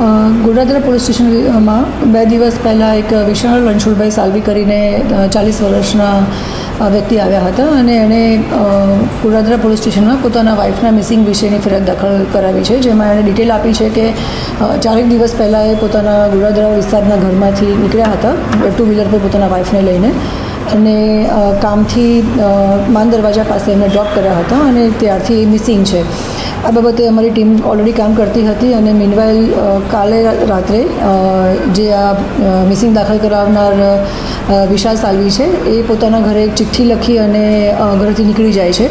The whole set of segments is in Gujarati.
ગોડાદરા પોલીસ સ્ટેશનમાં 2 દિવસ પહેલાં એક વિશાળ રણછોડભાઈ સાલવી કરીને 40 વર્ષના વ્યક્તિ આવ્યા હતા અને એણે ગોડાદરા પોલીસ સ્ટેશનમાં પોતાના વાઇફના મિસિંગ વિશેની ફરિયાદ દાખલ કરાવી છે, જેમાં એણે ડિટેલ આપી છે કે 4 દિવસ પહેલાં એ પોતાના ગોડાદરા વિસ્તારના ઘરમાંથી નીકળ્યા હતા 2 વ્હીલર પર પોતાના વાઇફને લઈને અને કામથી માન દરવાજા પાસે એમને ડ્રોપ કર્યા હતા અને ત્યારથી એ મિસિંગ છે. આ બાબતે અમારી ટીમ ઓલરેડી કામ કરતી હતી અને મીનવાઇલ કાલે રાત્રે જે આ મિસિંગ દાખલ કરાવનાર વિશાલ સાલવી છે એ પોતાના ઘરે એક ચિઠ્ઠી લખી અને ઘરેથી નીકળી જાય છે.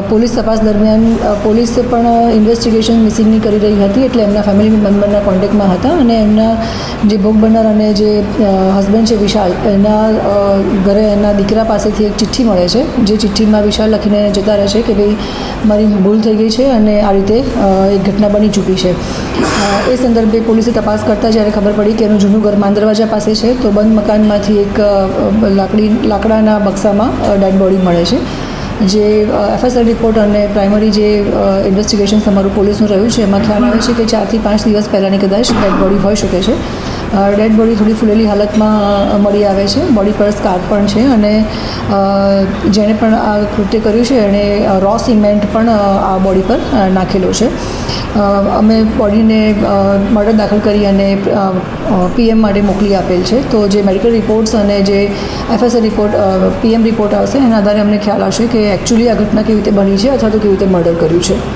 પોલીસ તપાસ દરમિયાન પોલીસ પણ ઇન્વેસ્ટિગેશન મિસિંગની કરી રહી હતી, એટલે એમના ફેમિલી મેમ્બરના કોન્ટેક્ટમાં હતા અને એમના જે ભોગ બનનાર અને જે હસબન્ડ છે વિશાલ, એના ઘરે એના દીકરા પાસેથી એક ચિઠ્ઠી મળે છે, જે ચિઠ્ઠીમાં વિશાલ લખીને જતા રહે છે કે ભાઈ મારી ભૂલ થઈ ગઈ છે અને આ રીતે એક ઘટના બની ચૂકી છે. એ સંદર્ભે પોલીસે તપાસ કરતાં જ્યારે ખબર પડી કે એનું જૂનું ઘર માન દરવાજા પાસે છે, તો બંધ મકાનમાંથી એક લાકડાના બક્સામાં ડેડ બોડી મળે છે. જે FSR રિપોર્ટ અને પ્રાઇમરી જે ઇન્વેસ્ટિગેશન અમારું પોલીસનું રહ્યું છે, એમાં ખ્યાલ આવે છે કે 4 થી 5 દિવસ પહેલાંની કદાચ ડેડ બોડી હોઈ શકે છે. ડેડ બોડી થોડી ફૂલેલી હાલતમાં મળી આવે છે, બોડી પર સ્કાર પણ છે અને જેણે પણ આ કૃત્ય કર્યું છે એણે રો સિમેન્ટ પણ આ બોડી પર નાખેલો છે. અમે બોડીને મર્ડર દાખલ કરી અને PM માટે મોકલી આપેલ છે. તો જે મેડિકલ રિપોર્ટ્સ અને જે FSR રિપોર્ટ PM રિપોર્ટ આવશે એના આધારે અમને ખ્યાલ આવશે કે એકચ્યુઅલી આ ઘટના કેવી રીતે બની છે અથવા તો કેવી રીતે મર્ડર કર્યું છે.